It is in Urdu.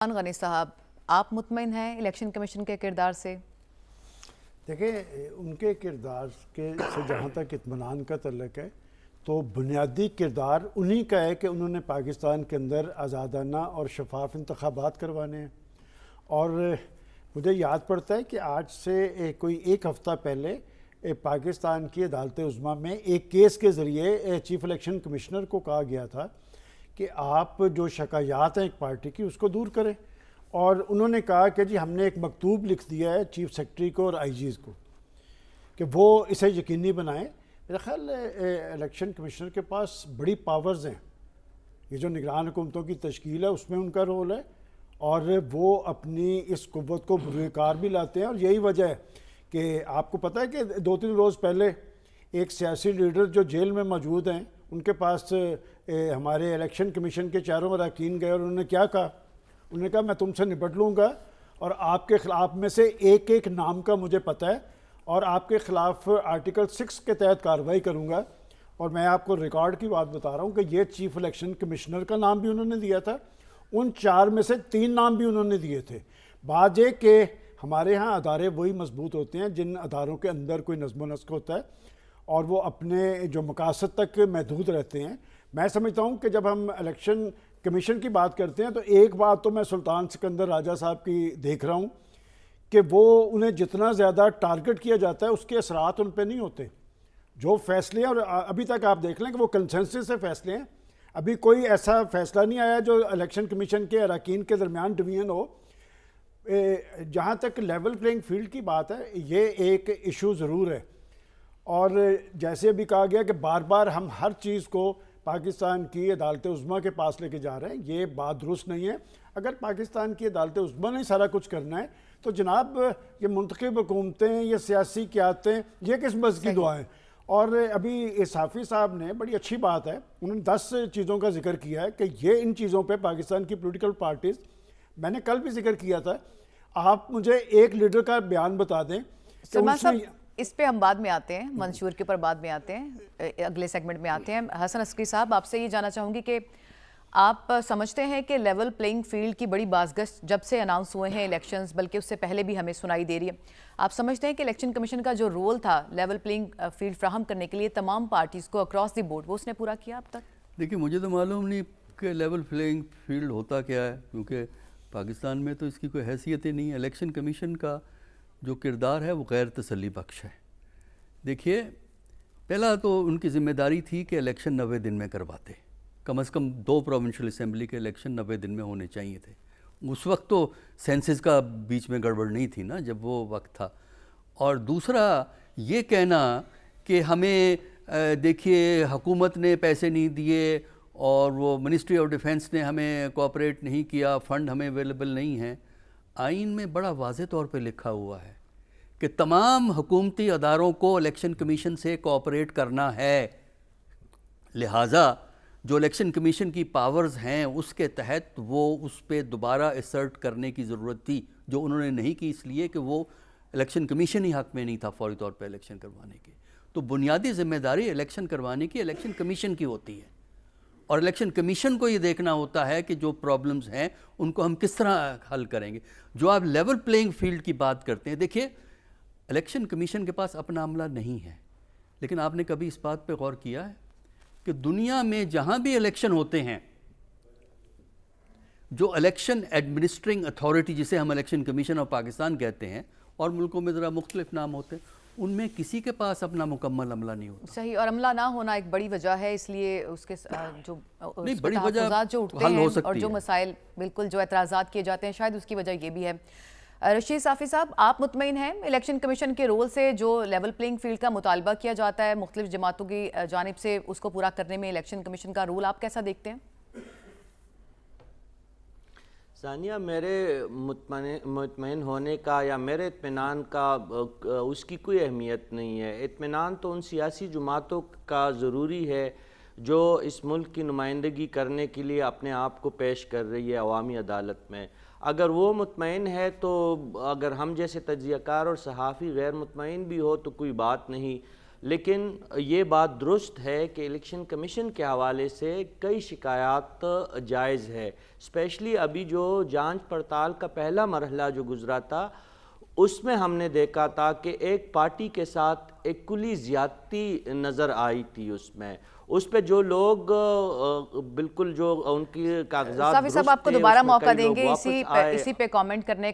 غنی صاحب، آپ مطمئن ہیں الیکشن کمیشن کے کردار سے؟ دیکھیں، ان کے کردار سے جہاں تک اطمینان کا تعلق ہے تو بنیادی کردار انہی کا ہے کہ انہوں نے پاکستان کے اندر آزادانہ اور شفاف انتخابات کروانے ہیں۔ اور مجھے یاد پڑتا ہے کہ آج سے کوئی ایک ہفتہ پہلے پاکستان کی عدالت عظمیٰ میں ایک کیس کے ذریعے چیف الیکشن کمشنر کو کہا گیا تھا کہ آپ جو شکایات ہیں ایک پارٹی کی اس کو دور کریں، اور انہوں نے کہا کہ جی ہم نے ایک مکتوب لکھ دیا ہے چیف سیکرٹری کو اور آئی جیز کو کہ وہ اسے یقینی بنائیں۔ میرا خیال الیکشن کمشنر کے پاس بڑی پاورز ہیں، یہ جو نگران حکومتوں کی تشکیل ہے اس میں ان کا رول ہے، اور وہ اپنی اس قوت کو بروئے کار بھی لاتے ہیں۔ اور یہی وجہ ہے کہ آپ کو پتہ ہے کہ 2-3 روز پہلے ایک سیاسی لیڈر جو جیل میں موجود ہیں ان کے پاس ہمارے الیکشن کمیشن کے چاروں اراکین گئے، اور انہوں نے کیا کہا؟ انہوں نے کہا میں تم سے نپٹ لوں گا اور آپ کے خلاف میں سے ایک ایک نام کا مجھے پتہ ہے، اور آپ کے خلاف آرٹیکل 6 کے تحت کارروائی کروں گا۔ اور میں آپ کو ریکارڈ کی بات بتا رہا ہوں کہ یہ چیف الیکشن کمشنر کا نام بھی انہوں نے دیا تھا، ان 4 میں سے 3 نام بھی انہوں نے دیے تھے۔ بات یہ کہ ہمارے ہاں ادارے وہی مضبوط ہوتے ہیں جن اداروں کے اندر کوئی نظم و نسق ہوتا ہے اور وہ اپنے جو مقاصد تک محدود رہتے ہیں۔ میں سمجھتا ہوں کہ جب ہم الیکشن کمیشن کی بات کرتے ہیں تو ایک بات تو میں سلطان سکندر راجہ صاحب کی دیکھ رہا ہوں کہ وہ انہیں جتنا زیادہ ٹارگٹ کیا جاتا ہے اس کے اثرات ان پہ نہیں ہوتے۔ جو فیصلے ہیں، اور ابھی تک آپ دیکھ لیں کہ وہ کنسنسس سے فیصلے ہیں، ابھی کوئی ایسا فیصلہ نہیں آیا جو الیکشن کمیشن کے اراکین کے درمیان ڈویژن ہو۔ جہاں تک لیول پلینگ فیلڈ کی بات ہے، یہ ایک ایشو ضرور ہے، اور جیسے ابھی کہا گیا کہ بار بار ہم ہر چیز کو پاکستان کی عدالت عظمیٰ کے پاس لے کے جا رہے ہیں، یہ بات درست نہیں ہے۔ اگر پاکستان کی عدالت عظمیٰ نے سارا کچھ کرنا ہے تو جناب یہ منتخب حکومتیں، یہ سیاسی قیادتیں، یہ کس بس کی دعائیں؟ اور ابھی صافی صاحب نے بڑی اچھی بات ہے، انہوں نے 10 چیزوں کا ذکر کیا ہے کہ یہ ان چیزوں پہ پاکستان کی پولیٹیکل پارٹیز، میں نے کل بھی ذکر کیا تھا، آپ مجھے ایک لیڈر کا بیان بتا دیں کہ اس نے، اس پہ ہم بعد میں آتے ہیں، منشور کے اوپر بعد میں آتے ہیں، اگلے سیگمنٹ میں آتے ہیں۔ حسن عسکری صاحب، آپ سے یہ جاننا چاہوں گی کہ آپ سمجھتے ہیں کہ لیول پلینگ فیلڈ کی بڑی بازگشت جب سے اناؤنس ہوئے ہیں الیکشنز، بلکہ اس سے پہلے بھی ہمیں سنائی دے رہی ہے، آپ سمجھتے ہیں کہ الیکشن کمیشن کا جو رول تھا لیول پلینگ فیلڈ فراہم کرنے کے لیے تمام پارٹیز کو اکراس دی بورڈ، وہ اس نے پورا کیا اب تک؟ دیکھیں، مجھے تو معلوم نہیں کہ لیول پلینگ فیلڈ ہوتا کیا ہے، کیونکہ پاکستان میں تو اس کی کوئی حیثیت ہی نہیں ہے۔ الیکشن کمیشن کا جو کردار ہے وہ غیر تسلی بخش ہے۔ دیکھیے، پہلا تو ان کی ذمہ داری تھی کہ الیکشن 90 دن میں کرواتے، کم از کم 2 پروونشل اسمبلی کے الیکشن 90 دن میں ہونے چاہیے تھے۔ اس وقت تو سینسز کا بیچ میں گڑبڑ نہیں تھی نا جب وہ وقت تھا۔ اور دوسرا یہ کہنا کہ ہمیں دیکھیے حکومت نے پیسے نہیں دیے اور وہ منسٹری آف ڈیفنس نے ہمیں کوآپریٹ نہیں کیا، فنڈ ہمیں اویلیبل نہیں ہیں، آئین میں بڑا واضح طور پہ لکھا ہوا ہے کہ تمام حکومتی اداروں کو الیکشن کمیشن سے کوآپریٹ کرنا ہے۔ لہٰذا جو الیکشن کمیشن کی پاورز ہیں اس کے تحت وہ اس پہ دوبارہ اسرٹ کرنے کی ضرورت تھی، جو انہوں نے نہیں کی، اس لیے کہ وہ الیکشن کمیشن ہی حق میں نہیں تھا فوری طور پہ الیکشن کروانے کی۔ تو بنیادی ذمہ داری الیکشن کروانے کی الیکشن کمیشن کی ہوتی ہے، اور الیکشن کمیشن کو یہ دیکھنا ہوتا ہے کہ جو پرابلمز ہیں ان کو ہم کس طرح حل کریں گے۔ جو آپ لیول پلینگ فیلڈ کی بات کرتے ہیں، دیکھیے الیکشن کمیشن کے پاس اپنا عملہ نہیں ہے، لیکن آپ نے کبھی اس بات پہ غور کیا ہے کہ دنیا میں جہاں بھی الیکشن ہوتے ہیں، جو الیکشن ایڈمنسٹرنگ اتھارٹی جسے ہم الیکشن کمیشن آف پاکستان کہتے ہیں، اور ملکوں میں ذرا مختلف نام ہوتے ہیں، ان میں کسی کے پاس اپنا مکمل عملہ نہیں ہوتا۔ صحیح، اور عملہ نہ ہونا ایک بڑی وجہ ہے، اس لیے اس کے جو بڑی وجہ تحفظات جو اٹھتے ہیں اور جو مسائل بالکل جو اعتراضات کیے جاتے ہیں، شاید اس کی وجہ یہ بھی ہے۔ رشید صافی صاحب، آپ مطمئن ہیں الیکشن کمیشن کے رول سے؟ جو لیول پلینگ فیلڈ کا مطالبہ کیا جاتا ہے مختلف جماعتوں کی جانب سے، اس کو پورا کرنے میں الیکشن کمیشن کا رول آپ کیسا دیکھتے ہیں؟ ثانیہ، میرے مطمئن ہونے کا یا میرے اطمینان کا اس کی کوئی اہمیت نہیں ہے۔ اطمینان تو ان سیاسی جماعتوں کا ضروری ہے جو اس ملک کی نمائندگی کرنے کے لیے اپنے آپ کو پیش کر رہی ہے عوامی عدالت میں۔ اگر وہ مطمئن ہے تو اگر ہم جیسے تجزیہ کار اور صحافی غیر مطمئن بھی ہو تو کوئی بات نہیں۔ لیکن یہ بات درست ہے کہ الیکشن کمیشن کے حوالے سے کئی شکایات جائز ہے، اسپیشلی ابھی جو جانچ پڑتال کا پہلا مرحلہ جو گزرا تھا اس میں ہم نے دیکھا تھا کہ ایک پارٹی کے ساتھ ایک کلی زیادتی نظر آئی تھی، اس پہ جو لوگ بالکل جو ان کی کاغذات صافی صاحب آپ کو دوبارہ موقع دیں گے اسی پہ کامنٹ کرنے